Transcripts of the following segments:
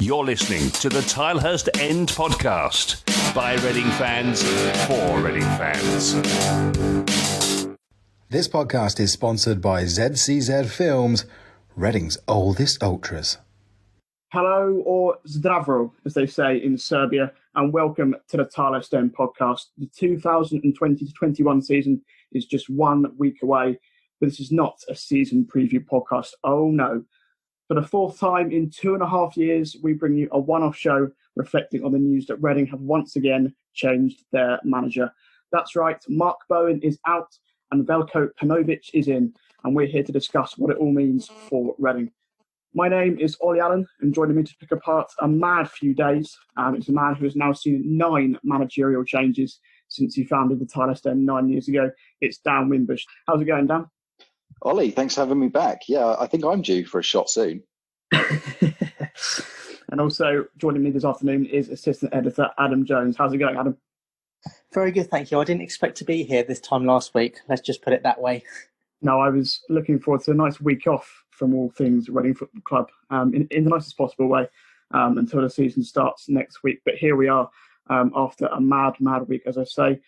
You're listening to the Tilehurst End podcast by Reading fans for Reading fans. This podcast is sponsored by ZCZ Films, Reading's oldest ultras. Hello, or zdravro, as they say in Serbia, and welcome to the Tilehurst End podcast. The 2020-21 season is just 1 week away, but this is not a season preview podcast. Oh no. For the fourth time in 2.5 years, we bring you a one-off show reflecting on the news that Reading have once again changed their manager. That's right, Mark Bowen is out and Veljko Paunović is in, and we're here to discuss what it all means for Reading. My name is Olly Allen, and joining me to pick apart a mad few days, it's a man who has now seen 9 managerial changes since he founded the Tilehurst End 9 years ago. It's Dan Wimbush. How's it going, Dan? Ollie, thanks for having me back. Yeah, I think I'm due for a shot soon. And also joining me this afternoon is assistant editor Adam Jones. How's it going, Adam? Very good, thank you. I didn't expect to be here this time last week. Let's just put it that way. No, I was looking forward to a nice week off from all things Reading Football Club in the nicest possible way until the season starts next week. But here we are after a mad week, as I say.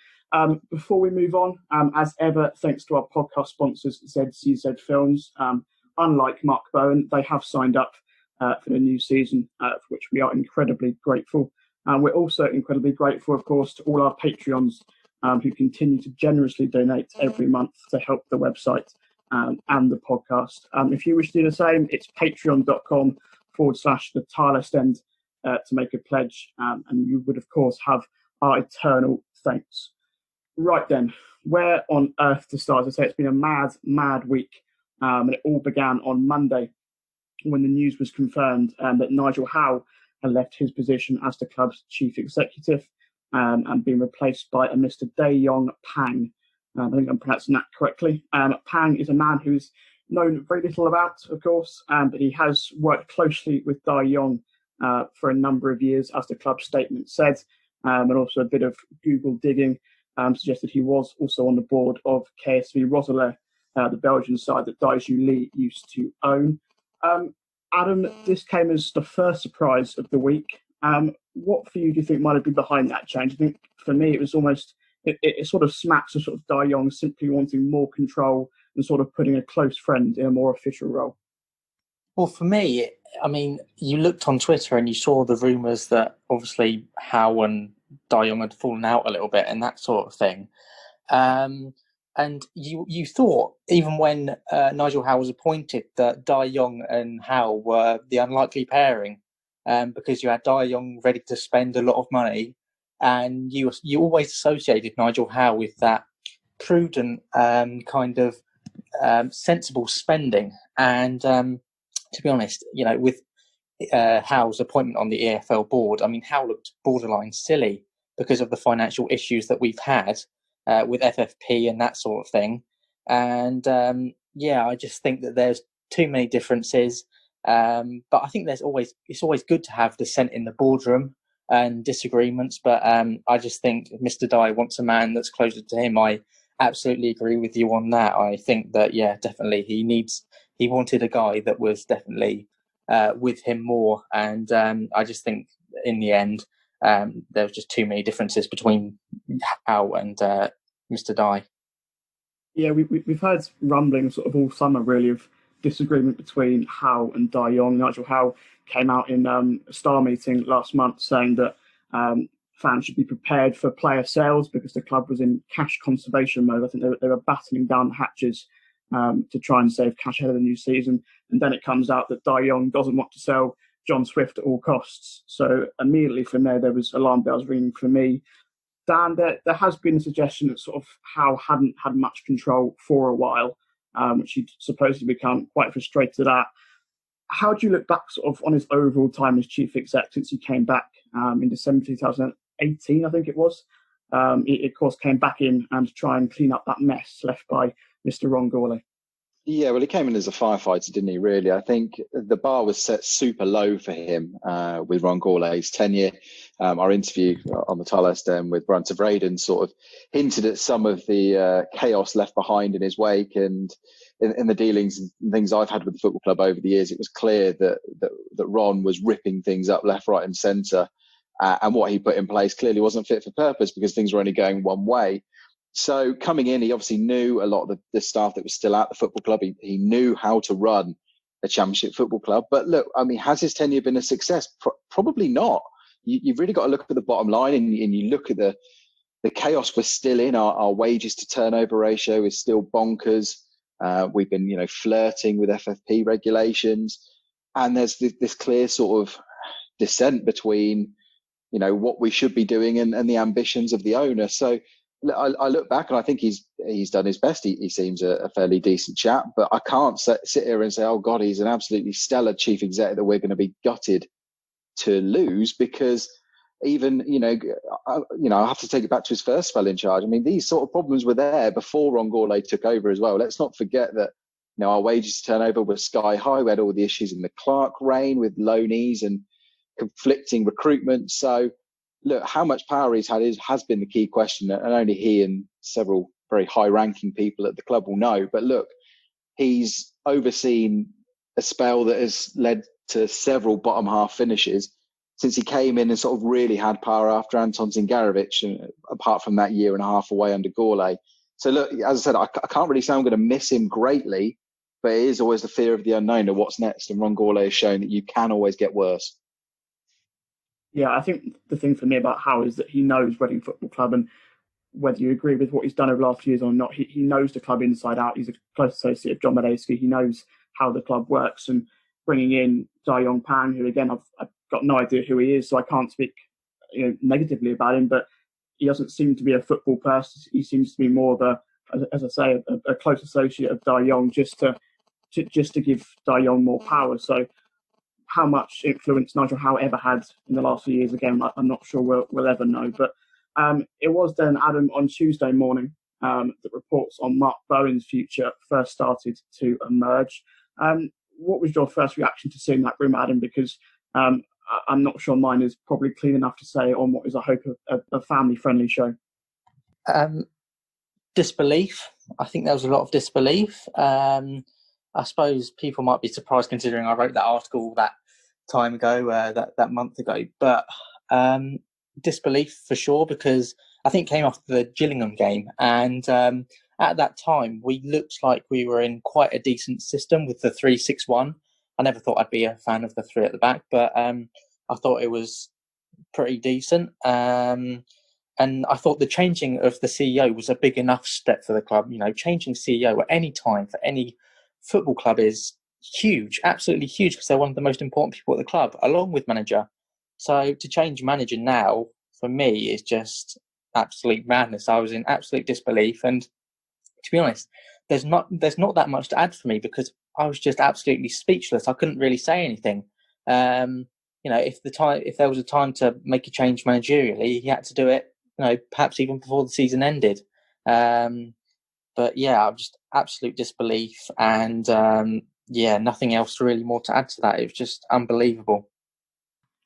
Before we move on, as ever, thanks to our podcast sponsors, ZCZ Films. Unlike Mark Bowen, they have signed up for the new season, for which we are incredibly grateful. We're also incredibly grateful, of course, to all our Patreons who continue to generously donate every month to help the website and the podcast. If you wish to do the same, it's patreon.com/the Tilehurst End to make a pledge, and you would, of course, have our eternal thanks. Right then, where on earth to start? As I say, it's been a mad week, and it all began on Monday when the news was confirmed that Nigel Howe had left his position as the club's chief executive and been replaced by a Mr. Dai Yongge Pang. I think I'm pronouncing that correctly. Pang is a man who's known very little about, of course, but he has worked closely with Dai Yongge for a number of years, as the club statement said, and also a bit of Google digging suggested he was also on the board of KSV Roeselare, the Belgian side that Dai Yongge used to own. Adam, this came as the first surprise of the week. What for you do you think might have been behind that change? I think for me it was almost, it sort of smacks of sort of Dai Yongge simply wanting more control and sort of putting a close friend in a more official role. Well, for me, I mean, you looked on Twitter and you saw the rumours that obviously Howe and Dai Yongge had fallen out a little bit and that sort of thing. And you thought, even when Nigel Howe was appointed, that Dai Yongge and Howe were the unlikely pairing, because you had Dai Yongge ready to spend a lot of money, and you always associated Nigel Howe with that prudent kind of sensible spending. And to be honest, you know, with Howe's appointment on the EFL board, I mean, Howe looked borderline silly because of the financial issues that we've had with FFP and that sort of thing. And I just think that there's too many differences. But I think it's always good to have dissent in the boardroom and disagreements. But I just think Mr. Dai wants a man that's closer to him. I absolutely agree with you on that. I think that, definitely he wanted a guy that was definitely with him more. And I just think in the end, there was just too many differences between Howe and Mr. Dai. Yeah, we've heard rumblings sort of all summer, really, of disagreement between Howe and Dai Yongge. Nigel Howe came out in a Star meeting last month saying that fans should be prepared for player sales because the club was in cash conservation mode. I think they were battening down the hatches to try and save cash ahead of the new season. And then it comes out that Dai Yongge doesn't want to sell John Swift at all costs. So immediately from there was alarm bells ringing for me. Dan, there has been a suggestion that sort of Howe hadn't had much control for a while, which he'd supposedly become quite frustrated at. How do you look back sort of on his overall time as chief exec since he came back in December 2018, I think it was? He, of course, came back in to try and clean up that mess left by Mr. Rongole. Yeah, well, he came in as a firefighter, didn't he, really? I think the bar was set super low for him with Rongole's tenure. Our interview on the Tilehurst End with Brunt of Raiden sort of hinted at some of the chaos left behind in his wake. And in the dealings and things I've had with the football club over the years, it was clear that Ron was ripping things up left, right, and centre, and what he put in place clearly wasn't fit for purpose because things were only going one way. So coming in, he obviously knew a lot of the staff that was still at the football club. He knew how to run a Championship football club. But look, I mean, has his tenure been a success? Probably not. You've really got to look at the bottom line, and you look at the chaos we're still in. Our wages to turnover ratio is still bonkers. We've been, flirting with FFP regulations, and there's this clear sort of dissent between, what we should be doing and the ambitions of the owner. So I look back and I think he's done his best. He seems a fairly decent chap, but I can't sit here and say, oh God, he's an absolutely stellar chief exec that we're going to be gutted to lose, because even, I have to take it back to his first spell in charge. I mean, these sort of problems were there before Ron Gourlay took over as well. Let's not forget that, our wages to turnover were sky high. We had all the issues in the Clark reign with loanees and conflicting recruitment. So look, how much power he's had has been the key question, and only he and several very high-ranking people at the club will know. But look, he's overseen a spell that has led to several bottom half finishes since he came in and sort of really had power after Anton Zingarevic, apart from that year and a half away under Gourlay. So look, as I said, I can't really say I'm going to miss him greatly, but it is always the fear of the unknown of what's next. And Ron Gourlay has shown that you can always get worse. Yeah, I think the thing for me about Howe is that he knows Reading Football Club, and whether you agree with what he's done over the last few years or not, he knows the club inside out. He's a close associate of John Medeski. He knows how the club works, and bringing in Dai Yongge, who again I've got no idea who he is, so I can't speak negatively about him. But he doesn't seem to be a football person. He seems to be more of as I say, a close associate of Dai Yongge, just to give Dai Yongge more power. So how much influence Nigel Howe ever had in the last few years, again, I'm not sure we'll ever know. But it was then, Adam, on Tuesday morning that reports on Mark Bowen's future first started to emerge. What was your first reaction to seeing that rumour, Adam? Because I'm not sure mine is probably clean enough to say on what is, I hope, a family-friendly show. Disbelief. I think there was a lot of disbelief. I suppose people might be surprised considering I wrote that article that time ago, that month ago. But disbelief for sure, because I think it came after the Gillingham game. And at that time, we looked like we were in quite a decent system with the 3-6-1. I never thought I'd be a fan of the three at the back, but I thought it was pretty decent. And I thought the changing of the CEO was a big enough step for the club. Changing CEO at any time for any football club is huge, absolutely huge, because they're one of the most important people at the club, along with manager. So to change manager now, for me, is just absolute madness. I was in absolute disbelief. And to be honest, there's not that much to add for me, because I was just absolutely speechless. I couldn't really say anything. If there was a time to make a change managerially, he had to do it, perhaps even before the season ended. But yeah, I'm just absolute disbelief, and nothing else really more to add to that. It was just unbelievable.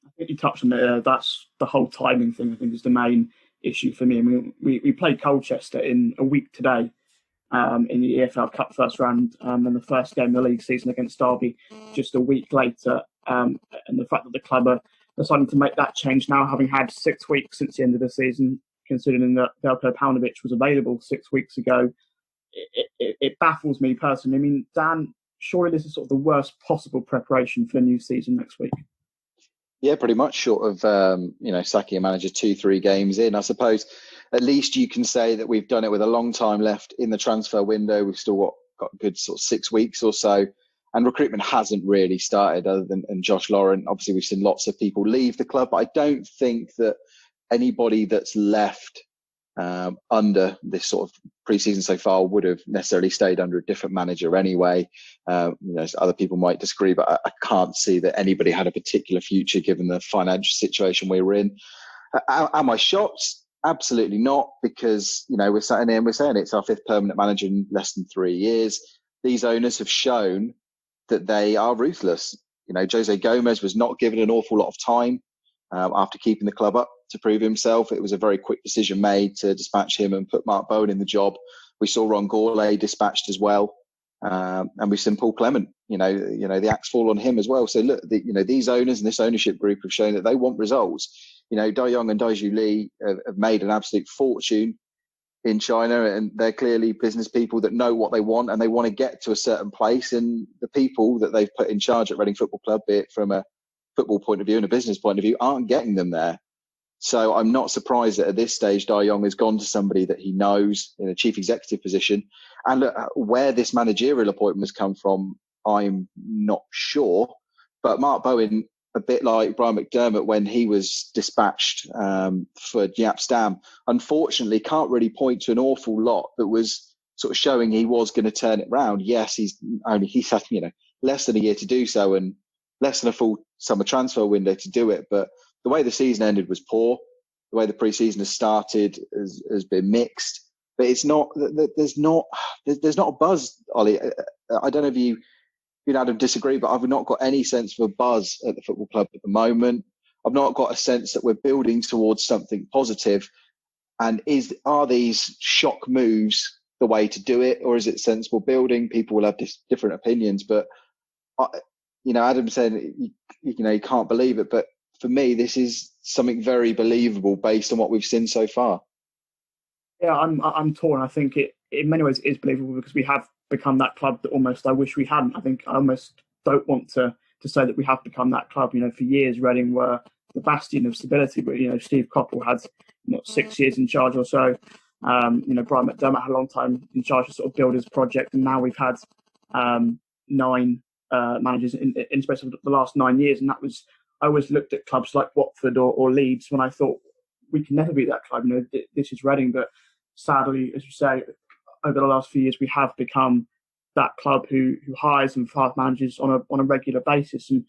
I think you touched on it. That's the whole timing thing, I think, is the main issue for me. I mean, we played Colchester in a week today in the EFL Cup first round, and the first game of the league season against Derby just a week later. And the fact that the club are deciding to make that change now, having had 6 weeks since the end of the season, considering that Veljko Paunović was available 6 weeks ago, it baffles me personally. I mean, Dan, surely this is sort of the worst possible preparation for the new season next week. Yeah, pretty much, short of sacking a manager 2-3 games in. I suppose at least you can say that we've done it with a long time left in the transfer window. We've still got a good sort of 6 weeks or so, and recruitment hasn't really started other than Josh Laurent. Obviously, we've seen lots of people leave the club, but I don't think that anybody that's left under this sort of pre-season so far would have necessarily stayed under a different manager anyway. Other people might disagree, but I can't see that anybody had a particular future given the financial situation we were in. Am I shocked? Absolutely not, because we're sitting here and we're saying it's our 5th permanent manager in less than 3 years. These owners have shown that they are ruthless. Jose Gomez was not given an awful lot of time after keeping the club up to prove himself. It was a very quick decision made to dispatch him and put Mark Bowen in the job. We saw Ron Gourlay dispatched as well. And we've seen Paul Clement, the axe fall on him as well. So look, these owners and this ownership group have shown that they want results. Dai Yongge and Dai Yongge have made an absolute fortune in China, and they're clearly business people that know what they want, and they want to get to a certain place. And the people that they've put in charge at Reading Football Club, be it from a football point of view and a business point of view, aren't getting them there. So I'm not surprised that at this stage, Dai Yongge has gone to somebody that he knows in a chief executive position. And look, where this managerial appointment has come from, I'm not sure. But Mark Bowen, a bit like Brian McDermott when he was dispatched for Jaap Stam, unfortunately can't really point to an awful lot that was sort of showing he was going to turn it round. Yes, he's had less than a year to do so, and less than a full summer transfer window to do it. But the way the season ended was poor. The way the pre-season has started has been mixed. But it's not. There's not a buzz, Ollie. I don't know if you and Adam disagree, but I've not got any sense of a buzz at the football club at the moment. I've not got a sense that we're building towards something positive. And are these shock moves the way to do it, or is it sensible building? People will have different opinions, but Adam said you can't believe it, but for me, this is something very believable based on what we've seen so far. Yeah, I'm torn. I think it in many ways is believable because we have become that club that almost I wish we hadn't. I think I almost don't want to say that we have become that club. For years Reading were the bastion of stability, but Steve Coppell had 6 years in charge or so. Brian McDermott had a long time in charge to sort of build his project, and now we've had 9 managers in space of the last 9 years, and that was I always looked at clubs like Watford or Leeds when I thought we can never beat that club. This is Reading, but sadly, as you say, over the last few years, we have become that club who hires and fires managers on a regular basis. And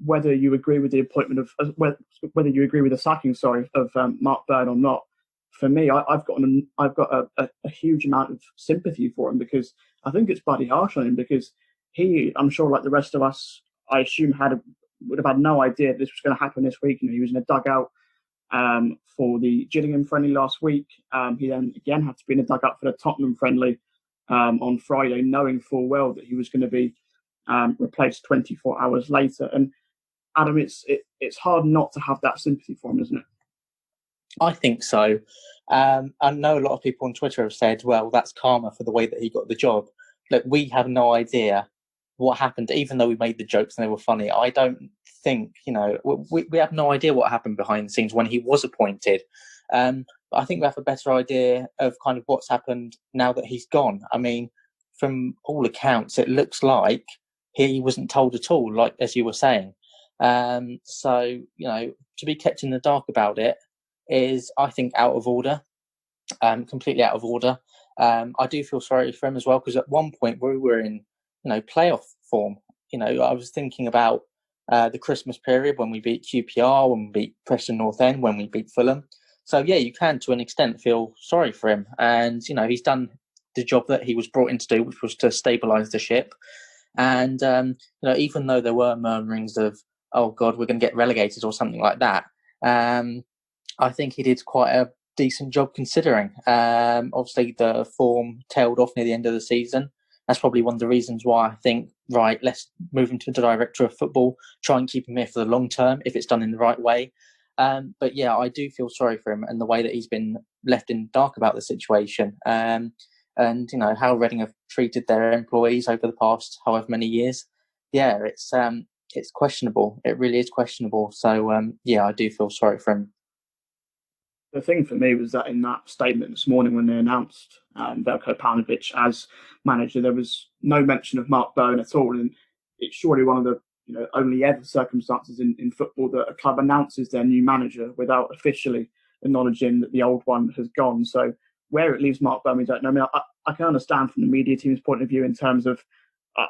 whether you agree with the appointment of whether you agree with the sacking, of Mark Bowen or not, for me, I've got a huge amount of sympathy for him because I think it's bloody harsh on him because I'm sure, like the rest of us, I assume would have had no idea this was going to happen this week. He was in a dugout for the Gillingham friendly last week. He then again had to be in a dugout for the Tottenham friendly on Friday, knowing full well that he was going to be replaced 24 hours later. And Adam, it's hard not to have that sympathy for him, isn't it? I think so. I know a lot of people on Twitter have said, well, that's karma for the way that he got the job. Look, we have no idea what happened, even though we made the jokes and they were funny. I don't think, we have no idea what happened behind the scenes when he was appointed. But I think we have a better idea of kind of what's happened now that he's gone. I mean, from all accounts, it looks like he wasn't told at all, like as you were saying. So, to be kept in the dark about it is, I think, out of order, completely out of order. I do feel sorry for him as well, because at one point we were in, playoff form. I was thinking about the Christmas period when we beat QPR, when we beat Preston North End, when we beat Fulham. So, yeah, you can, to an extent, feel sorry for him. And, he's done the job that he was brought in to do, which was to stabilise the ship. And, even though there were murmurings of, oh, God, we're going to get relegated or something like that, I think he did quite a decent job considering. Obviously, the form tailed off near the end of the season. That's probably one of the reasons why I think, right, let's move him to the director of football, try and keep him here for the long term if it's done in the right way. But yeah, I do feel sorry for him and the way that he's been left in the dark about the situation. And, how Reading have treated their employees over the past however many years. Yeah, it's questionable. It really is questionable. So, yeah, I do feel sorry for him. The thing for me was that in that statement this morning when they announced Veljko Paunović as manager, there was no mention of Mark Bowen at all. And it's surely one of the only ever circumstances in football that a club announces their new manager without officially acknowledging that the old one has gone. So where it leaves Mark Bowen, we don't know. I mean, I can understand from the media team's point of view in terms of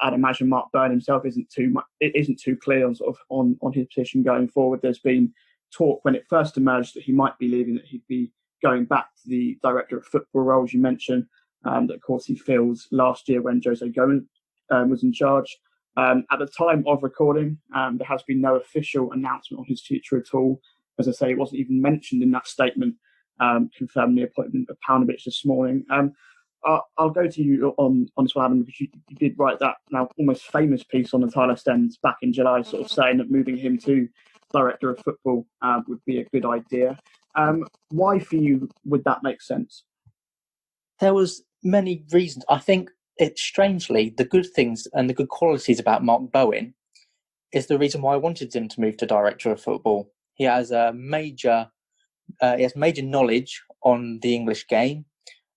I'd imagine Mark Bowen himself isn't too clear on his position going forward. There's been talk when it first emerged that he might be leaving, that he'd be going back to the director of football role, as you mentioned, that of course he fills last year when Jose Gomes was in charge. At the time of recording, there has been no official announcement on his future at all. As I say, it wasn't even mentioned in that statement confirming the appointment of Paunović this morning. I'll go to you on this one, Adam, because you did write that now almost famous piece on the Tilehurst end back in July, sort of saying that moving him to director of football would be a good idea. Why for you would that make sense? There was many reasons. I think strangely, the good things and the good qualities about Mark Bowen is the reason why I wanted him to move to director of football. He has major knowledge on the English game.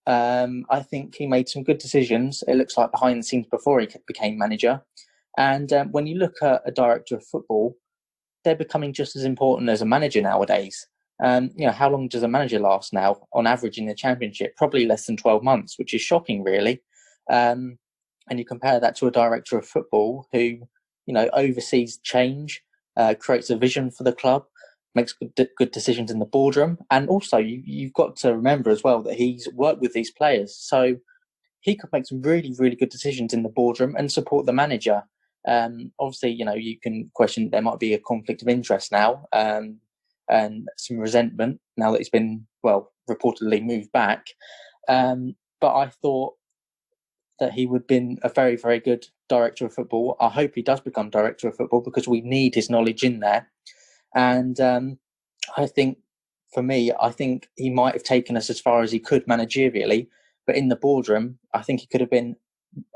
I think he made some good decisions. It looks like behind the scenes before he became manager. And when you look at a director of football, they're becoming just as important as a manager nowadays. How long does a manager last now? On average in the Championship, probably less than 12 months, which is shocking, really. And you compare that to a director of football who, oversees change, creates a vision for the club, makes good decisions in the boardroom. And also, you've got to remember as well that he's worked with these players. So he could make some really, really good decisions in the boardroom and support the manager. Obviously, you can question there might be a conflict of interest now and some resentment now that he's been, reportedly moved back. But I thought that he would have been a very, very good director of football. I hope he does become director of football because we need his knowledge in there. And I think, for me, he might have taken us as far as he could managerially, but in the boardroom, I think he could have been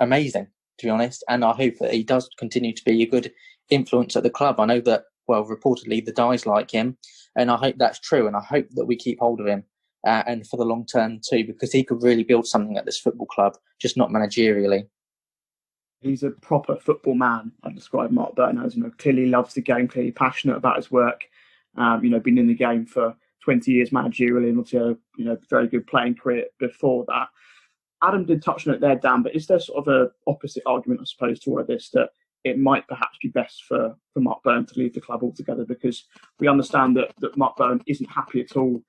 amazing, to be honest. And I hope that he does continue to be a good influence at the club. I know that, reportedly the Dais like him, and I hope that's true. And I hope that we keep hold of him and for the long term too, because he could really build something at this football club, just not managerially. He's a proper football man. I describe Mark Bowen as, clearly loves the game, clearly passionate about his work. Been in the game for 20 years managerially, and also, very good playing career before that. Adam did touch on it there, Dan, but is there sort of a opposite argument, I suppose, to all of this, that it might perhaps be best for Mark Bowen to leave the club altogether, because we understand that Mark Bowen isn't happy at all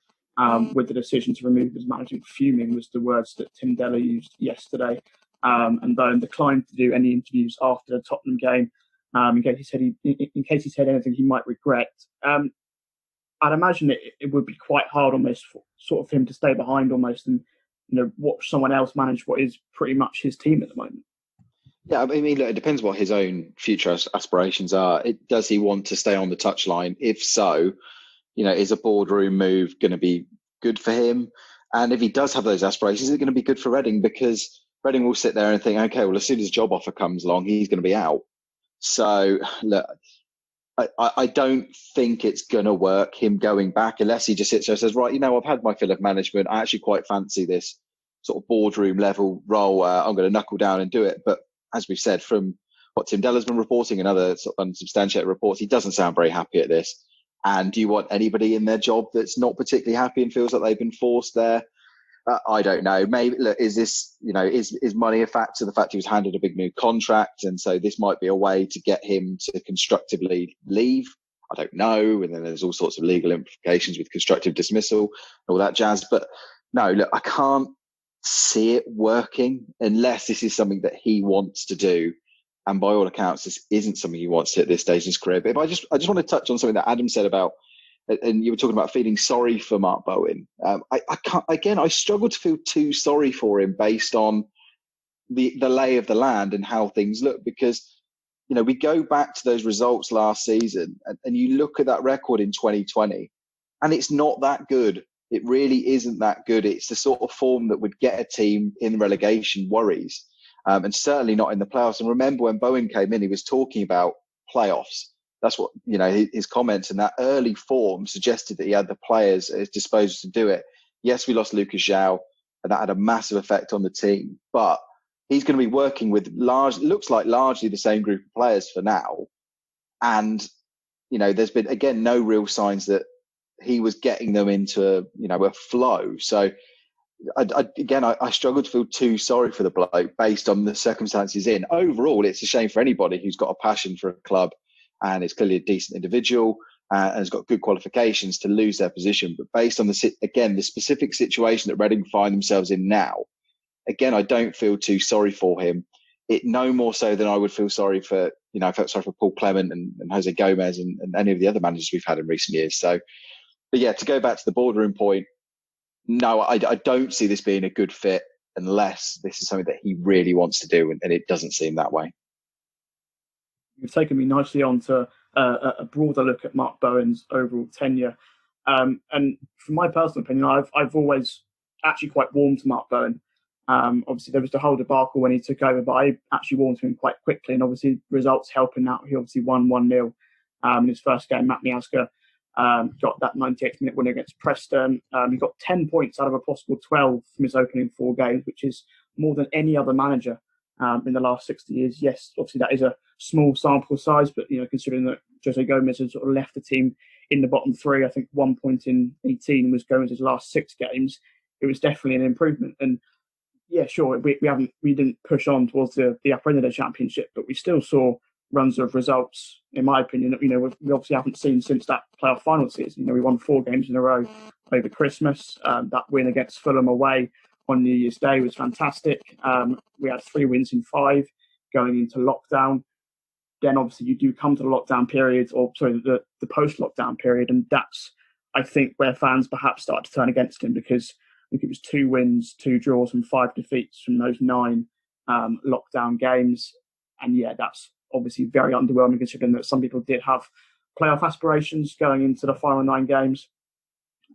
with the decision to remove his manager. Fuming was the words that Tim Della used yesterday. And Bowen declined to do any interviews after the Tottenham game, in case he said anything he might regret. I'd imagine it would be quite hard almost for sort of him to stay behind almost and watch someone else manage what is pretty much his team at the moment. Yeah, I mean, look, it depends what his own future aspirations are. Does he want to stay on the touchline? If so, is a boardroom move going to be good for him? And if he does have those aspirations, is it going to be good for Reading? Because Reading will sit there and think, okay, well, as soon as a job offer comes along, he's going to be out. So, look, I don't think it's going to work, him going back, unless he just sits there and says, right, I've had my fill of management. I actually quite fancy this sort of boardroom level role. I'm going to knuckle down and do it. But as we've said, from what Tim Della's been reporting and other sort of unsubstantiated reports, he doesn't sound very happy at this. And do you want anybody in their job that's not particularly happy and feels like they've been forced there? I don't know. Maybe, look, is this, is money a factor? The fact he was handed a big new contract, and so this might be a way to get him to constructively leave. I don't know. And then there's all sorts of legal implications with constructive dismissal and all that jazz. But no, look, I can't see it working unless this is something that he wants to do. And by all accounts, this isn't something he wants to at this stage in his career. But if I just want to touch on something that Adam said about, and you were talking about feeling sorry for Mark Bowen. I struggle to feel too sorry for him based on the lay of the land and how things look, because, we go back to those results last season and you look at that record in 2020 and it's not that good. It really isn't that good. It's the sort of form that would get a team in relegation worries, and certainly not in the playoffs. And remember when Bowen came in, he was talking about playoffs. That's what, his comments and that early form suggested that he had the players at his disposal to do it. Yes, we lost Lucas João, and that had a massive effect on the team. But he's going to be working with largely the same group of players for now. And, there's been, again, no real signs that he was getting them into, a flow. So, I struggle to feel too sorry for the bloke based on the circumstances in. Overall, it's a shame for anybody who's got a passion for a club and is clearly a decent individual and has got good qualifications to lose their position. But based on the specific situation that Reading find themselves in now, again, I don't feel too sorry for him. It no more so than I would feel sorry for, I felt sorry for Paul Clement and Jose Gomez and any of the other managers we've had in recent years. So, but yeah, to go back to the boardroom point, no, I don't see this being a good fit. unless this is something that he really wants to do, and it doesn't seem that way. You've taken me nicely on to a broader look at Mark Bowen's overall tenure. And from my personal opinion, I've always actually quite warmed to Mark Bowen. Obviously, there was the whole debacle when he took over, but I actually warmed to him quite quickly. And obviously, results helping out. He obviously won 1-0 in his first game. Matt Miazga got that 98th minute win against Preston. He got 10 points out of a possible 12 from his opening 4 games, which is more than any other manager in the last 60 years. Yes, obviously that is a small sample size, but considering that Jose Gomez has sort of left the team in the bottom 3, I think 1 point in 18 was Gomez's last 6 games. It was definitely an improvement. And yeah, sure, we didn't push on towards the upper end of the championship, but we still saw runs of results, in my opinion, that we obviously haven't seen since that playoff final season. We won 4 games in a row over Christmas. That win against Fulham away on New Year's Day was fantastic. We had 3 wins in 5 going into lockdown. Then obviously you do come to the lockdown period, the post-lockdown period, and that's, I think, where fans perhaps start to turn against him, because I think it was 2 wins, 2 draws and 5 defeats from those 9 lockdown games. And yeah, that's obviously very underwhelming, considering that some people did have playoff aspirations going into the final 9 games.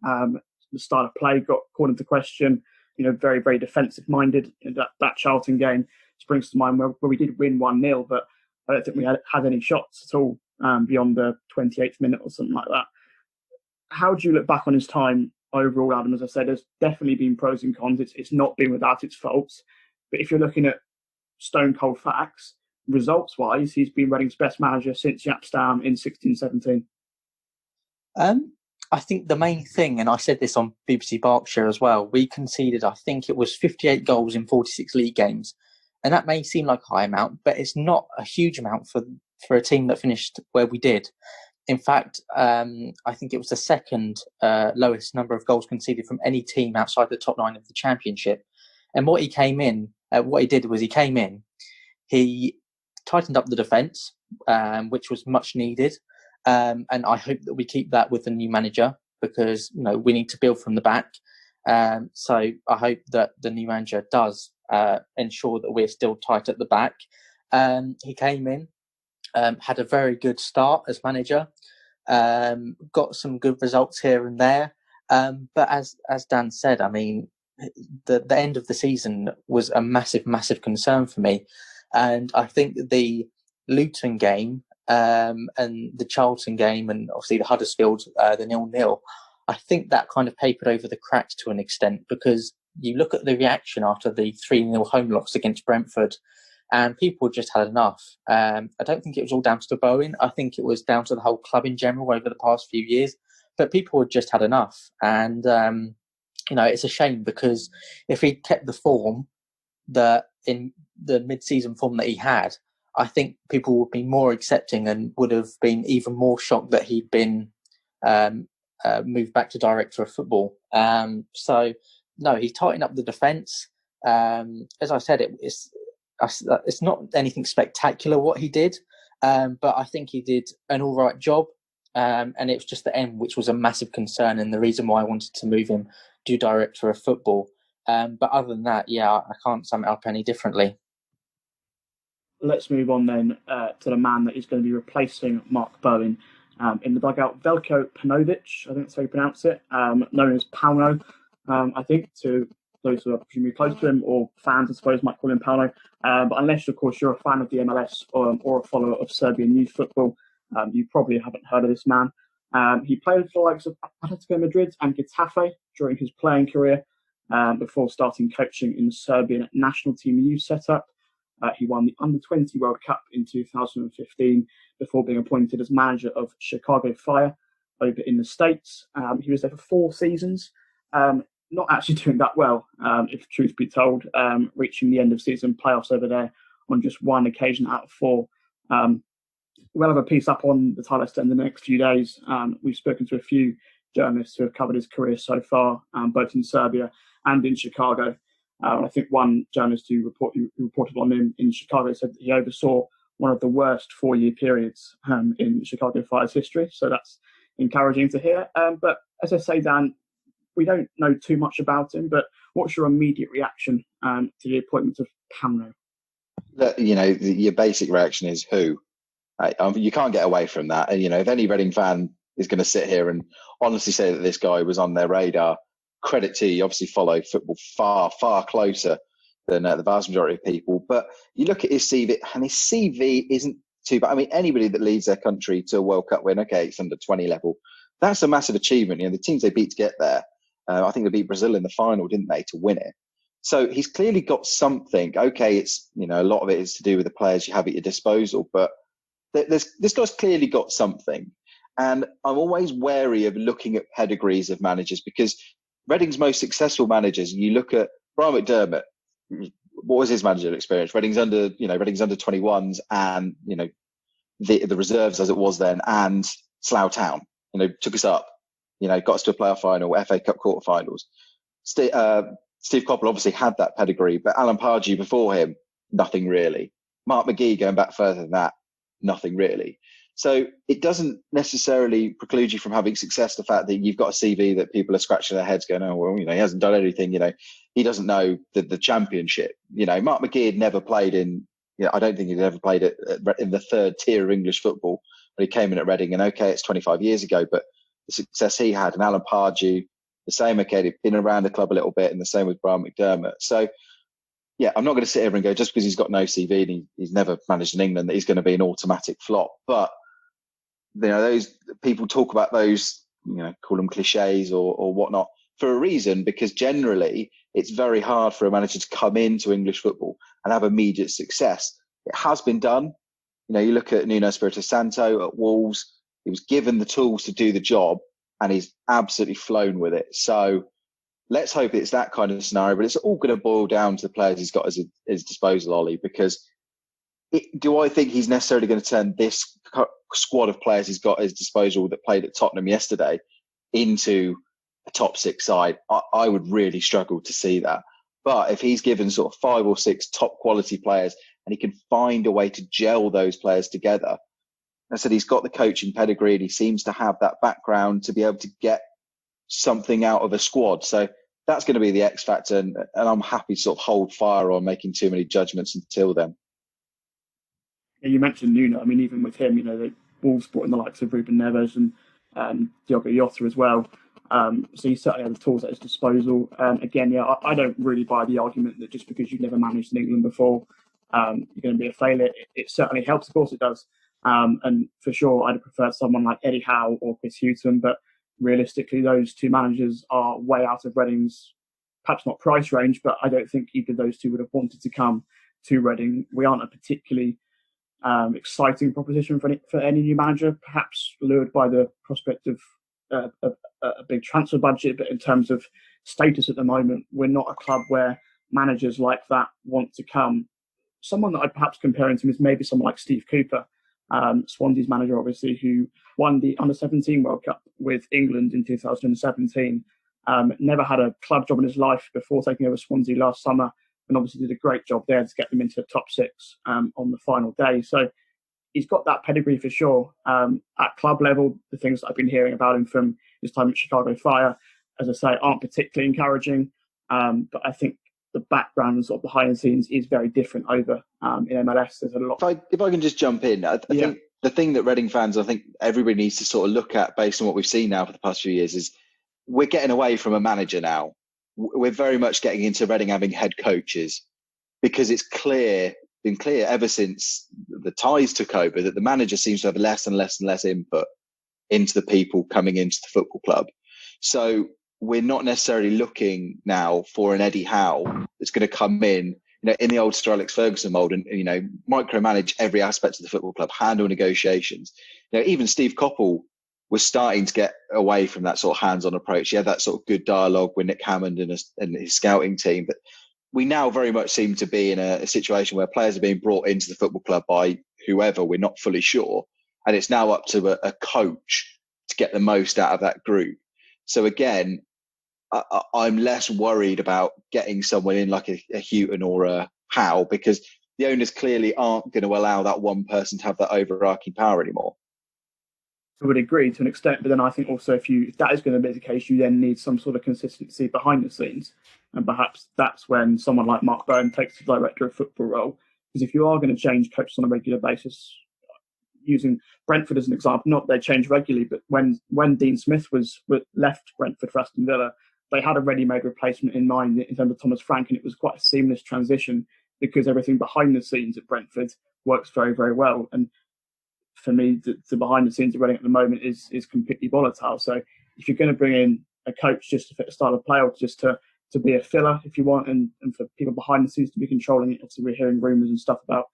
The style of play got called into question, very, very defensive-minded. That Charlton game springs to mind where we did win 1-0, but I don't think we had any shots at all beyond the 28th minute or something like that. How do you look back on his time overall, Adam? As I said, there's definitely been pros and cons. It's not been without its faults. But if you're looking at stone cold facts, results-wise, he's been Reading's best manager since Jaap Stam in 16-17. I think the main thing, and I said this on BBC Berkshire as well, we conceded, I think it was 58 goals in 46 league games. And that may seem like a high amount, but it's not a huge amount for a team that finished where we did. In fact, I think it was the second lowest number of goals conceded from any team outside the top 9 of the championship. And what he did was he came in, he tightened up the defence, which was much needed. And I hope that we keep that with the new manager, because we need to build from the back. So I hope that the new manager does ensure that we're still tight at the back. He came in, had a very good start as manager, got some good results here and there. But as Dan said, I mean, the end of the season was a massive, massive concern for me. And I think the Luton game and the Charlton game, and obviously the Huddersfield, the 0-0, I think that kind of papered over the cracks to an extent, because you look at the reaction after the 3-0 home loss against Brentford, and people just had enough. I don't think it was all down to Bowen. I think it was down to the whole club in general over the past few years. But people had just had enough. And, it's a shame, because if he'd kept the form, in the mid-season form that he had, I think people would be more accepting and would have been even more shocked that he'd been moved back to director of football. So, no, he tightened up the defence. As I said, it's not anything spectacular what he did, but I think he did an all right job. And it was just the end, which was a massive concern, and the reason why I wanted to move him to director of football. But other than that, yeah, I can't sum it up any differently. Let's move on then to the man that is going to be replacing Mark Bowen in the dugout, Veljko Paunović, I think that's how you pronounce it, known as Pauno, I think, to those who are presumably close to him, or fans, I suppose, might call him Pauno. But unless, of course, you're a fan of the MLS or a follower of Serbian youth football, you probably haven't heard of this man. He played for the likes of Atletico Madrid and Getafe during his playing career, before starting coaching in the Serbian national team youth setup. He won the Under-20 World Cup in 2015 before being appointed as manager of Chicago Fire over in the States. He was there for 4 seasons, not actually doing that well, if truth be told, reaching the end of season playoffs over there on just 1 occasion out of 4. We'll have a piece up on the Tilehurst in the next few days. We've spoken to a few journalists who have covered his career so far, both in Serbia and in Chicago. I think one journalist who reported on him in Chicago said that he oversaw one of the worst 4-year periods in Chicago Fire's history. So that's encouraging to hear. But as I say, Dan, we don't know too much about him, but what's your immediate reaction to the appointment of Pamno? Your basic reaction is who? You can't get away from that. And, if any Reading fan is going to sit here and honestly say that this guy was on their radar, credit to you. You obviously follow football far, far closer than the vast majority of people. But you look at his CV, and his CV isn't too bad. I mean, anybody that leads their country to a World Cup win, okay, it's under 20 level. That's a massive achievement. The teams they beat to get there, I think they beat Brazil in the final, didn't they, to win it? So he's clearly got something. Okay, it's, a lot of it is to do with the players you have at your disposal, but this guy's clearly got something. And I'm always wary of looking at pedigrees of managers, because Reading's most successful managers, you look at Brian McDermott, what was his managerial experience? Reading's under 21s and, the reserves as it was then, and Slough Town, took us up, got us to a playoff final, FA Cup quarterfinals. Steve Coppell obviously had that pedigree, but Alan Pardew before him, nothing really. Mark McGee going back further than that, nothing really. So it doesn't necessarily preclude you from having success, the fact that you've got a CV that people are scratching their heads going, oh, well, he hasn't done anything, he doesn't know the championship. Mark McGee had never played in, I don't think he'd ever played in the third tier of English football when he came in at Reading. And okay, it's 25 years ago, but the success he had, and Alan Pardew, the same, okay, he'd been around the club a little bit, and the same with Brian McDermott. So, yeah, I'm not going to sit here and go, just because he's got no CV and he's never managed in England, that he's going to be an automatic flop. But, those people talk about those, call them cliches or whatnot for a reason, because generally it's very hard for a manager to come into English football and have immediate success. It has been done. You look at Nuno Espirito Santo at Wolves, he was given the tools to do the job and he's absolutely flown with it. So let's hope it's that kind of scenario, but it's all going to boil down to the players he's got at his disposal, Ollie, because do I think he's necessarily going to turn this squad of players he's got at his disposal that played at Tottenham yesterday into a top six side? I would really struggle to see that. But if he's given sort of 5 or 6 top quality players and he can find a way to gel those players together, I said he's got the coaching pedigree and he seems to have that background to be able to get something out of a squad. So that's going to be the X factor, and I'm happy to sort of hold fire on making too many judgments until then. Yeah, you mentioned Nuno. I mean, even with him, the Wolves brought in the likes of Ruben Neves and Diogo Jota as well. So he certainly has the tools at his disposal. Again, yeah, I don't really buy the argument that just because you've never managed in England before, you're going to be a failure. It certainly helps, of course it does. And for sure, I'd prefer someone like Eddie Howe or Chris Hughton, but realistically, those two managers are way out of Reading's, perhaps not price range, but I don't think either of those two would have wanted to come to Reading. We aren't a particularly exciting proposition for any new manager, perhaps lured by the prospect of a big transfer budget, but in terms of status at the moment, we're not a club where managers like that want to come. Someone that I'd perhaps compare him to is maybe someone like Steve Cooper, Swansea's manager, obviously, who won the Under-17 World Cup with England in 2017. Never had a club job in his life before taking over Swansea last summer, and obviously did a great job there to get them into the top 6 on the final day. So he's got that pedigree for sure. At club level, the things that I've been hearing about him from his time at Chicago Fire, as I say, aren't particularly encouraging. But I think the background sort of behind the scenes is very different over in MLS. There's a lot. If I can just jump in, I think the thing that Reading fans, I think everybody needs to sort of look at based on what we've seen now for the past few years is we're getting away from a manager now. We're very much getting into Reading having head coaches, because it's been clear ever since the ties took over that the manager seems to have less and less and less input into the people coming into the football club. So we're not necessarily looking now for an Eddie Howe that's going to come in, in the old Sir Alex Ferguson mould and, micromanage every aspect of the football club, handle negotiations. Even Steve Coppell was starting to get away from that sort of hands-on approach. He had that sort of good dialogue with Nick Hammond and his scouting team. But we now very much seem to be in a situation where players are being brought into the football club by whoever, we're not fully sure. And it's now up to a coach to get the most out of that group. So again, I'm less worried about getting someone in like a Hughton or a Howe, because the owners clearly aren't going to allow that one person to have that overarching power anymore. I would agree to an extent, but then I think also if that is going to be the case, you then need some sort of consistency behind the scenes, and perhaps that's when someone like Mark Bowen takes the director of football role. Because if you are going to change coaches on a regular basis, using Brentford as an example, not that they change regularly, but when Dean Smith was left Brentford for Aston Villa, they had a ready-made replacement in mind in terms of Thomas Frank, and it was quite a seamless transition because everything behind the scenes at Brentford works very, very well. And for me, the behind the scenes of Reading at the moment is completely volatile. So if you're going to bring in a coach just to fit a style of play, or just to be a filler, if you want, and for people behind the scenes to be controlling it, obviously we're hearing rumours and stuff about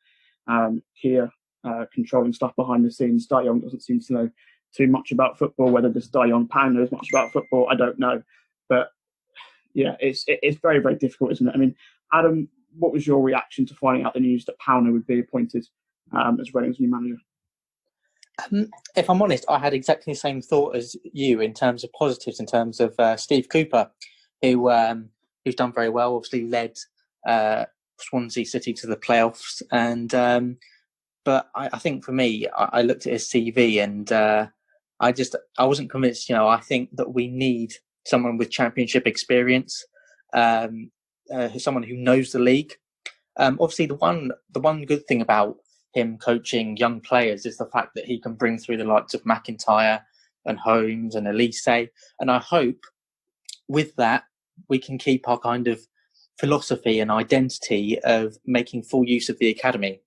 Kia controlling stuff behind the scenes. Dai Yongge doesn't seem to know too much about football. Whether this Dai Yongge Pan knows much about football, I don't know. But yeah, it's very, very difficult, isn't it? I mean, Adam, what was your reaction to finding out the news that Pauno would be appointed as Reading's new manager? If I'm honest, I had exactly the same thought as you in terms of positives, in terms of Steve Cooper, who's done very well, obviously led Swansea City to the playoffs. And but I think for me, I looked at his CV and I wasn't convinced. I think that we need someone with championship experience, someone who knows the league. Obviously, the one good thing about him coaching young players is the fact that he can bring through the likes of McIntyre and Holmes and Elise. And I hope with that, we can keep our kind of philosophy and identity of making full use of the academy.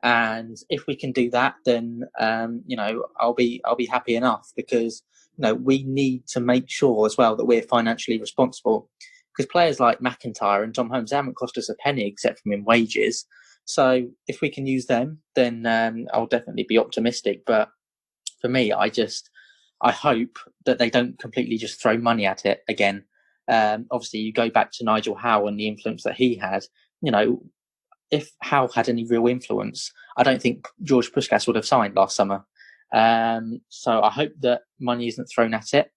And if we can do that, then, I'll be happy enough, because, we need to make sure as well that we're financially responsible, because players like McIntyre and Tom Holmes haven't cost us a penny except from in wages. So if we can use them, then I'll definitely be optimistic. But for me, I hope that they don't completely just throw money at it again. Obviously, you go back to Nigel Howe and the influence that he had. If Howe had any real influence, I don't think George Puskas would have signed last summer. So I hope that money isn't thrown at it,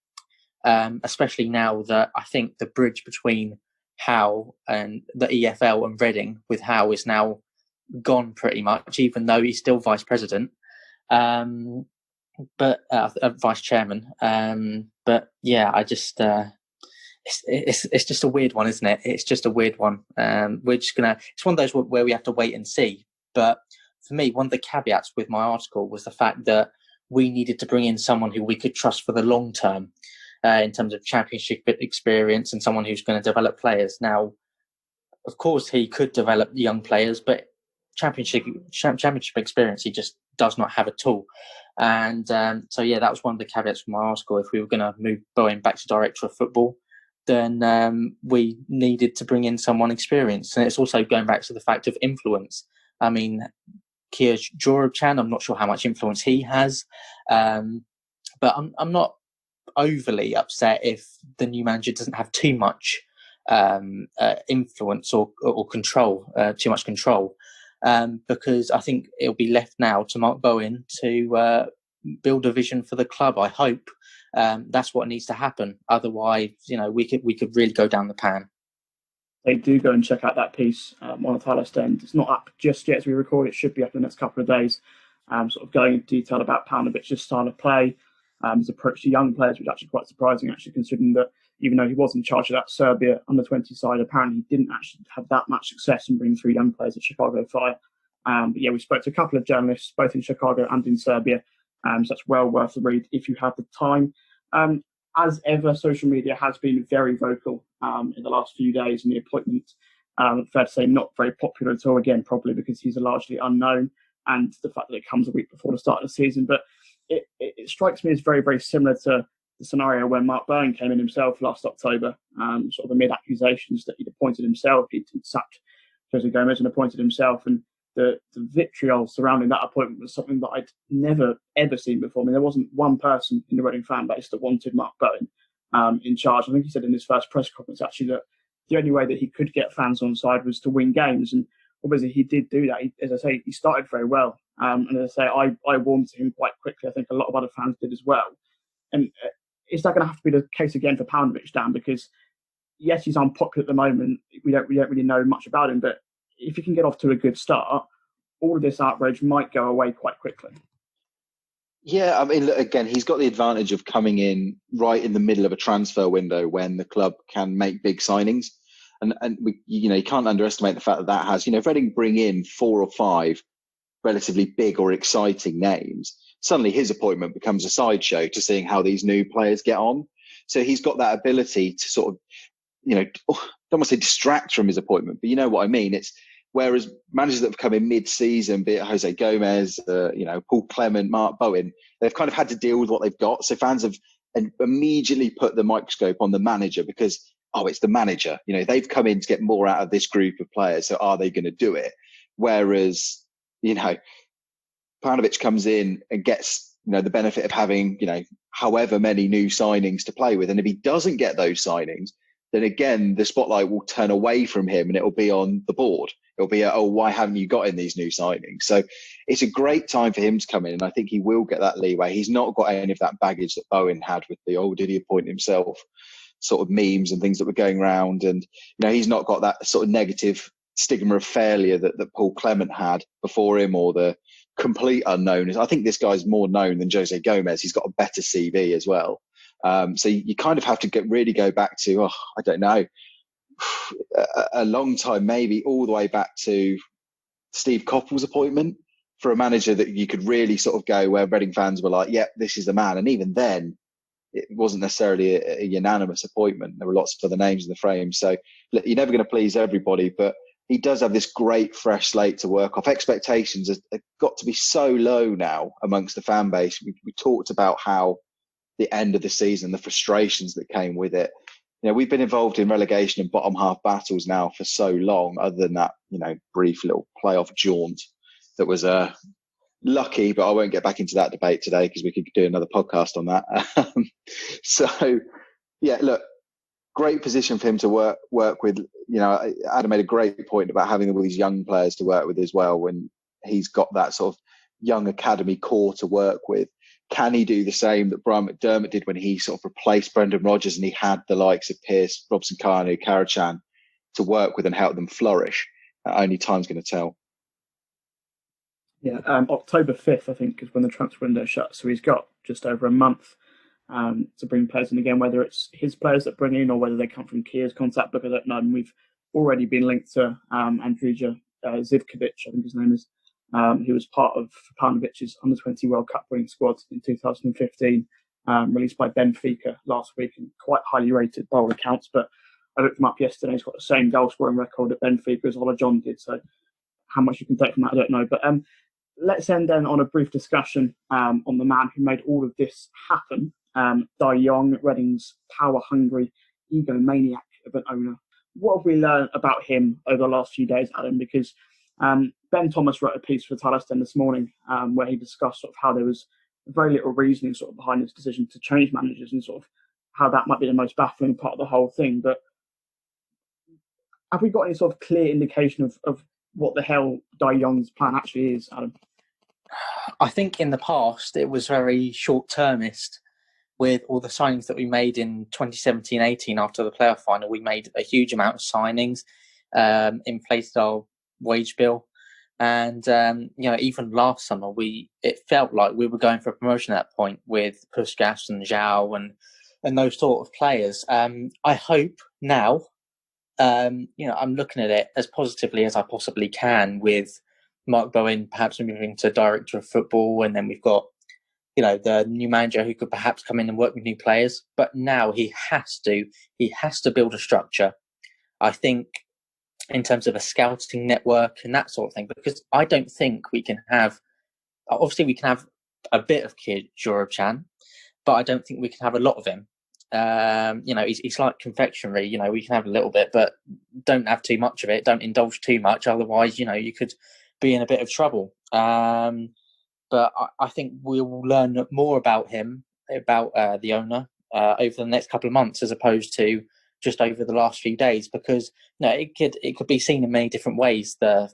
especially now that I think the bridge between Howe and the EFL and Reading with Howe is now gone pretty much, even though he's still vice president, but vice chairman. But yeah, it's just a weird one, isn't it? It's just a weird one. It's one of those where we have to wait and see. But for me, one of the caveats with my article was the fact that we needed to bring in someone who we could trust for the long term, in terms of championship experience, and someone who's going to develop players. Now, of course, he could develop young players, but championship experience he just does not have at all. And so yeah, that was one of the caveats from my article. If we were going to move Bowen back to director of football, then we needed to bring in someone experienced. And it's also going back to the fact of influence. I mean, Kia Jorabchan, I'm not sure how much influence he has, but I'm not overly upset if the new manager doesn't have too much influence or control, too much control, because I think it'll be left now to Mark Bowen to build a vision for the club. I hope that's what needs to happen. Otherwise, we could really go down the pan. They do go and check out that piece on the Tilehurst End. It's not up just yet as we record. It should be up in the next couple of days. Sort of going into detail about Paunovic's style of play, his approach to young players, which is actually quite surprising, actually, considering that even though he was in charge of that Serbia under-20 side, apparently he didn't actually have that much success in bringing through young players at Chicago Fire. But yeah, we spoke to a couple of journalists, both in Chicago and in Serbia, so that's well worth the read if you have the time. As ever, social media has been very vocal in the last few days, and the appointment, fair to say, not very popular at all, again, probably because he's a largely unknown, and the fact that it comes a week before the start of the season. But it strikes me as very, very similar to the scenario when Mark Bowen came in himself last October, sort of amid accusations that he'd appointed himself, he'd sacked Jose Gomez and appointed himself, and the vitriol surrounding that appointment was something that I'd never, ever seen before. I mean, there wasn't one person in the Reading fan base that wanted Mark Bowen in charge. I think he said in his first press conference, actually, that the only way that he could get fans on side was to win games. And obviously he did do that. As I say, he started very well. And as I say, I warmed to him quite quickly. I think a lot of other fans did as well. And is that going to have to be the case again for Paunović, Dan? Because yes, he's unpopular at the moment. We don't really know much about him, but if he can get off to a good start, all of this outrage might go away quite quickly. Yeah, I mean, look, again, he's got the advantage of coming in right in the middle of a transfer window when the club can make big signings, and you can't underestimate the fact that has, if Reading bring in 4 or 5 relatively big or exciting names, suddenly his appointment becomes a sideshow to seeing how these new players get on. So he's got that ability to sort of, don't want to say distract from his appointment, but you know what I mean. It's whereas managers that have come in mid-season, be it Jose Gomez, Paul Clement, Mark Bowen, they've kind of had to deal with what they've got. So fans have immediately put the microscope on the manager because, it's the manager. They've come in to get more out of this group of players. So are they going to do it? Whereas, Paunović comes in and gets, the benefit of having, however many new signings to play with. And if he doesn't get those signings, then again, the spotlight will turn away from him and it'll be on the board. It'll be, why haven't you got in these new signings? So it's a great time for him to come in. And I think he will get that leeway. He's not got any of that baggage that Bowen had with the, did he appoint himself sort of memes and things that were going around. And, he's not got that sort of negative stigma of failure that Paul Clement had before him, or the complete unknown. I think this guy's more known than Jose Gomez. He's got a better CV as well. So you kind of have to really go back to, I don't know, a long time, maybe all the way back to Steve Coppell's appointment for a manager that you could really sort of go where Reading fans were like, yep, this is the man. And even then, it wasn't necessarily a unanimous appointment. There were lots of other names in the frame. So you're never going to please everybody, but he does have this great fresh slate to work off. Expectations have got to be so low now amongst the fan base. We talked about how the end of the season, the frustrations that came with it. We've been involved in relegation and bottom half battles now for so long, other than that, brief little playoff jaunt that was lucky, but I won't get back into that debate today because we could do another podcast on that. So, yeah, look, great position for him to work with. Adam made a great point about having all these young players to work with as well, when he's got that sort of young academy core to work with. Can he do the same that Brian McDermott did when he sort of replaced Brendan Rodgers and he had the likes of Pearce, Robson Kanu, Karachan to work with and help them flourish? Only time's going to tell. Yeah, October 5th, I think, is when the transfer window shuts. So he's got just over a month to bring players in again, whether it's his players that bring in or whether they come from Kia's contact book. I don't know. And we've already been linked to Andrija Zivkovic, I think his name is, who was part of Paunovic's Under-20 World Cup winning squad in 2015, released by Benfica last week, and quite highly rated by all accounts. But I looked him up yesterday. He's got the same goal scoring record at Benfica as Olly Allen did. So how much you can take from that, I don't know. But let's end then on a brief discussion on the man who made all of this happen. Dai Yongge, Reading's power-hungry egomaniac of an owner. What have we learned about him over the last few days, Adam? Because Ben Thomas wrote a piece for Tilehurst this morning where he discussed sort of how there was very little reasoning sort of behind his decision to change managers and sort of how that might be the most baffling part of the whole thing. But have we got any sort of clear indication of what the hell Dai Yongge's plan actually is, Adam? I think in the past it was very short-termist. With all the signings that we made in 2017-18 after the playoff final, we made a huge amount of signings, inflated our wage bill. And, even last summer, it felt like we were going for a promotion at that point with Puskas and Zhao and those sort of players. I hope now, I'm looking at it as positively as I possibly can, with Mark Bowen perhaps moving to director of football, and then we've got the new manager who could perhaps come in and work with new players. But now he has to build a structure, I think, in terms of a scouting network and that sort of thing, because I don't think we can have a bit of Kid Jorab-Chan, but I don't think we can have a lot of him. He's like confectionery, we can have a little bit, but don't have too much of it. Don't indulge too much. Otherwise, you could be in a bit of trouble. But I think we will learn more about him, about the owner, over the next couple of months, as opposed to just over the last few days. Because it could be seen in many different ways. The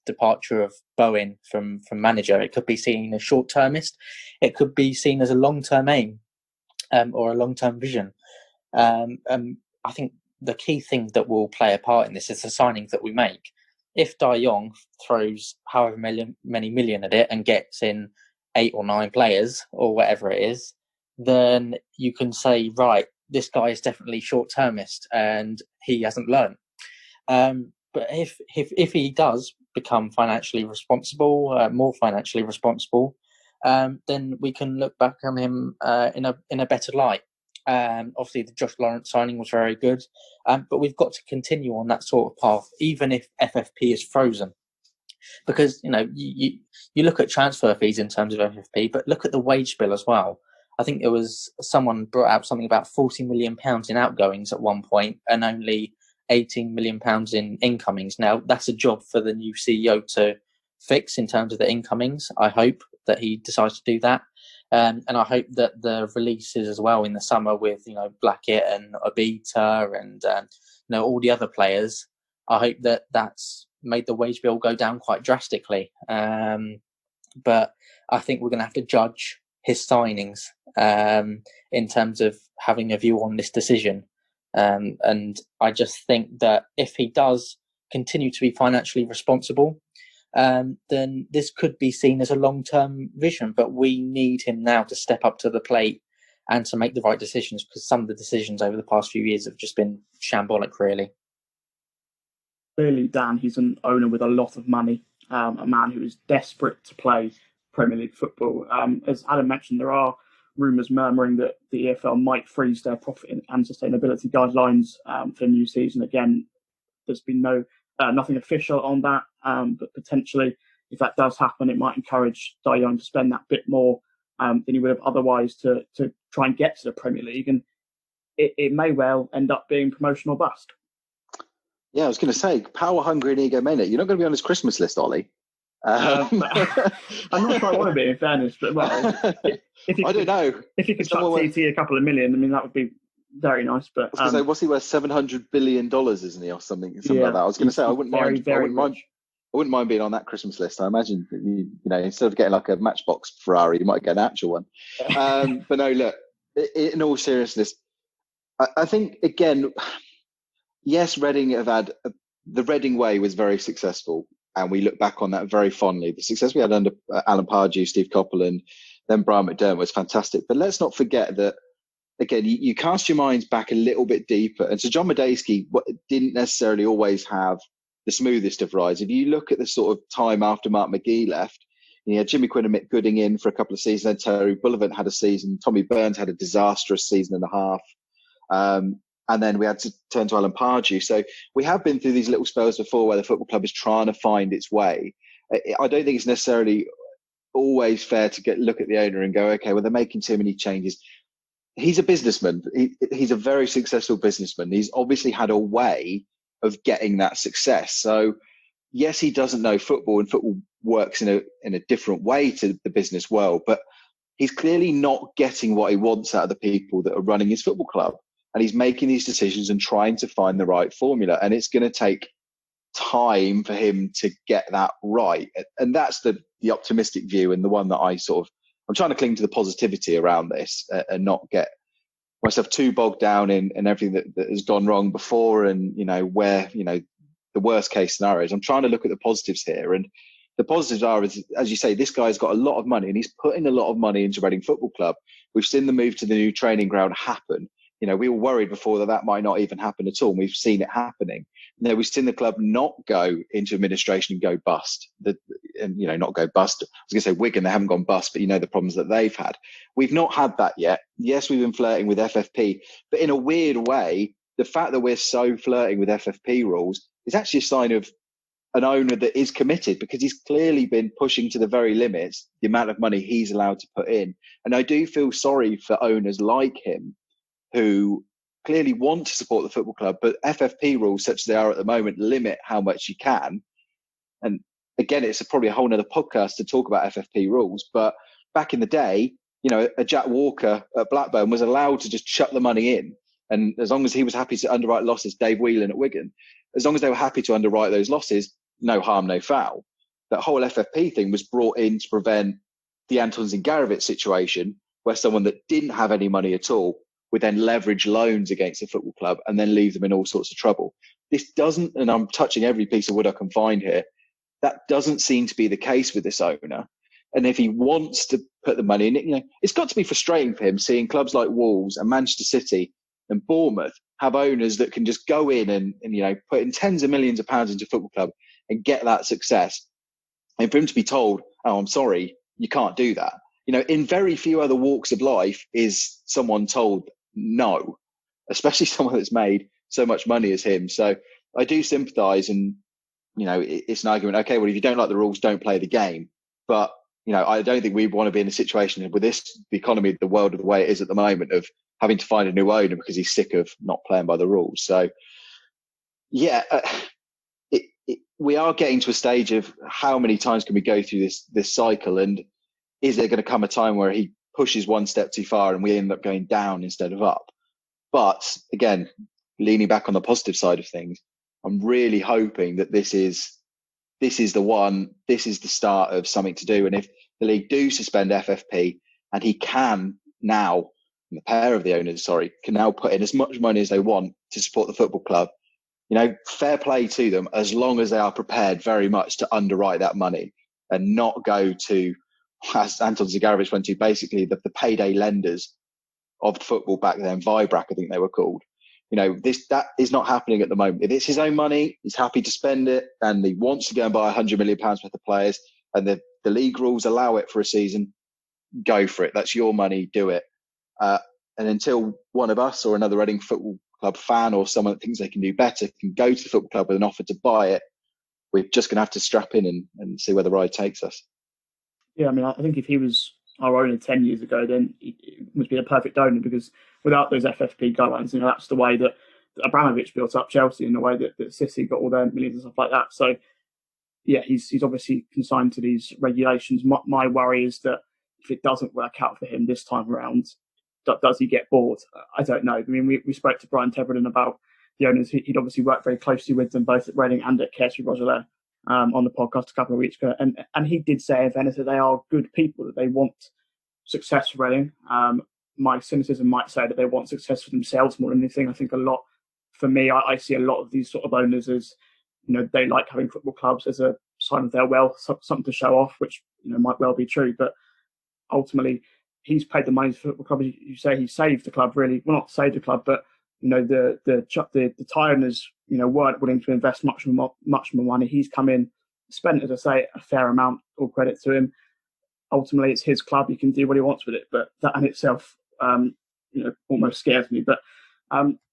departure of Bowen from manager, it could be seen as short-termist. It could be seen as a long-term aim or a long-term vision. I think the key thing that will play a part in this is the signings that we make. If Dai Yongge throws however many million at it and gets in 8 or 9 players or whatever it is, then you can say, right, this guy is definitely short-termist and he hasn't learned. But if he does become financially responsible, more financially responsible, then we can look back on him in a better light. Obviously, the Josh Lawrence signing was very good, but we've got to continue on that sort of path, even if FFP is frozen. Because you look at transfer fees in terms of FFP, but look at the wage bill as well. I think it was someone brought out something about £40 million in outgoings at one point, and only £18 million in incomings. Now that's a job for the new CEO to fix in terms of the incomings. I hope that he decides to do that. And I hope that the releases as well in the summer with, Blackett and Obita and, all the other players, I hope that that's made the wage bill go down quite drastically. But I think we're going to have to judge his signings in terms of having a view on this decision. And I just think that if he does continue to be financially responsible, then this could be seen as a long-term vision. But we need him now to step up to the plate and to make the right decisions, because some of the decisions over the past few years have just been shambolic, really. Clearly, Dan, he's an owner with a lot of money, a man who is desperate to play Premier League football. As Adam mentioned, there are rumours murmuring that the EFL might freeze their profit and sustainability guidelines for the new season. Again, there's been nothing official on that, but potentially, if that does happen, it might encourage Dai Yongge to spend that bit more than he would have otherwise to try and get to the Premier League, and it may well end up being promotion or bust. Yeah, I was going to say, power hungry and egomaniac. You're not going to be on his Christmas list, Ollie. I'm not sure I want to be, in fairness, but if you don't know. If you could chuck TT a couple of million, I mean, that would be very nice. But I was going to say, what's he worth? $700 billion, isn't he, or something like that? I was going to say, I wouldn't mind being on that Christmas list. I imagine instead of getting like a Matchbox Ferrari, you might get an actual one. But no, look, in all seriousness, I think again. Yes, Reading have had the Reading way was very successful, and we look back on that very fondly. The success we had under Alan Pardew, Steve Copeland, then Brian McDermott was fantastic. But let's not forget that, again, you cast your minds back a little bit deeper. And so John Medeski didn't necessarily always have the smoothest of rides. If you look at the sort of time after Mark McGee left, you had Jimmy Quinn and Mick Gooding in for a couple of seasons. Then Terry Bullivant had a season. Tommy Burns had a disastrous season and a half. And then we had to turn to Alan Pardew. So we have been through these little spells before where the football club is trying to find its way. I don't think it's necessarily always fair to look at the owner and go, okay, well, they're making too many changes. He's a businessman. He's a very successful businessman. He's obviously had a way of getting that success. So yes, he doesn't know football, and football works in a different way to the business world, but he's clearly not getting what he wants out of the people that are running his football club. And he's making these decisions and trying to find the right formula. And it's going to take time for him to get that right. And that's the optimistic view, and the one that I'm trying to cling to the positivity around this and not get myself too bogged down in everything that has gone wrong before, and, where, the worst case scenarios. I'm trying to look at the positives here. And the positives are, as you say, this guy's got a lot of money, and he's putting a lot of money into Reading Football Club. We've seen the move to the new training ground happen. We were worried before that might not even happen at all. And we've seen it happening. We've seen the club not go into administration and go bust. Not go bust. I was going to say Wigan, they haven't gone bust, but the problems that they've had. We've not had that yet. Yes, we've been flirting with FFP, but in a weird way, the fact that we're so flirting with FFP rules is actually a sign of an owner that is committed, because he's clearly been pushing to the very limits the amount of money he's allowed to put in. And I do feel sorry for owners like him, who clearly want to support the football club, but FFP rules, such as they are at the moment, limit how much you can. And again, it's probably a whole nother podcast to talk about FFP rules. But back in the day, a Jack Walker at Blackburn was allowed to just chuck the money in. And as long as he was happy to underwrite losses, Dave Whelan at Wigan, as long as they were happy to underwrite those losses, no harm, no foul. That whole FFP thing was brought in to prevent the Anton Zingarovic situation, where someone that didn't have any money at all would then leverage loans against the football club and then leave them in all sorts of trouble. This doesn't, and I'm touching every piece of wood I can find here, that doesn't seem to be the case with this owner. And if he wants to put the money in it, it's got to be frustrating for him seeing clubs like Wolves and Manchester City and Bournemouth have owners that can just go in and put in tens of millions of pounds into a football club and get that success. And for him to be told, oh, I'm sorry, you can't do that. In very few other walks of life is someone told no, especially someone that's made so much money as him. So I do sympathise, and, it's an argument. Okay, well, if you don't like the rules, don't play the game. But, I don't think we want to be in a situation with the economy, the world, the way it is at the moment, of having to find a new owner because he's sick of not playing by the rules. So, yeah, we are getting to a stage of how many times can we go through this cycle, and is there going to come a time where he pushes one step too far and we end up going down instead of up? But again, leaning back on the positive side of things, I'm really hoping that this is the one. This is the start of something to do. And if the league do suspend FFP, and he can now, the pair of the owners, can now put in as much money as they want to support the football club, fair play to them, as long as they are prepared very much to underwrite that money and not go to, as Anton Zagarovich went to, basically the payday lenders of football back then, Vibrac, I think they were called. That is not happening at the moment. If it's his own money, he's happy to spend it, and he wants to go and buy £100 million worth of players, and the league rules allow it for a season, go for it. That's your money, do it. And until one of us or another Reading Football Club fan or someone that thinks they can do better can go to the football club with an offer to buy it, we're just going to have to strap in and see where the ride takes us. Yeah, I think if he was our owner 10 years ago, then he must be a perfect owner, because without those FFP guidelines, that's the way that Abramovich built up Chelsea, in the way that City got all their millions and stuff like that. So, yeah, he's obviously consigned to these regulations. My worry is that if it doesn't work out for him this time around, does he get bored? I don't know. We spoke to Brian Teverden about the owners. He'd obviously worked very closely with them, both at Reading and at Kersley Roger on the podcast a couple of weeks ago. And he did say, if anything, they are good people, that they want success for Reading. My cynicism might say that they want success for themselves more than anything. I think for me, I see a lot of these sort of owners as, they like having football clubs as a sign of their wealth, something to show off, which, might well be true. But ultimately, he's paid the money to the football club. You say he saved the club, really. Well, not saved the club, but, the Thai owners, weren't willing to invest much more money. He's come in, spent, as I say, a fair amount, all credit to him. Ultimately, it's his club. He can do what he wants with it. But that in itself, almost scares me. But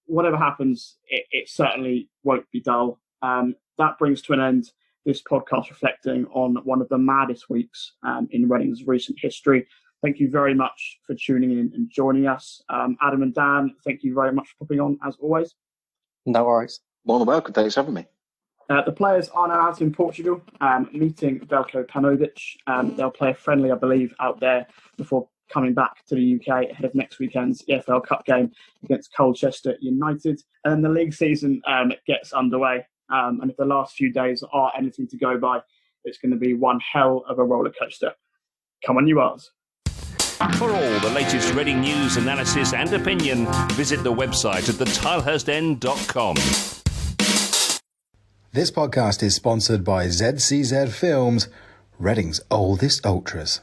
whatever happens, it certainly won't be dull. That brings to an end this podcast reflecting on one of the maddest weeks in Reading's recent history. Thank you very much for tuning in and joining us. Adam and Dan, thank you very much for popping on, as always. No worries. More than welcome. Thanks for having me. The players are now out in Portugal, meeting Veljko Paunović. They'll play a friendly, I believe, out there before coming back to the UK ahead of next weekend's EFL Cup game against Colchester United. And then the league season gets underway. And if the last few days are anything to go by, it's going to be one hell of a roller coaster. Come on, you R's. For all the latest Reading news, analysis and opinion, visit the website at thetilehurstend.com. This podcast is sponsored by ZCZ Films, Reading's oldest ultras.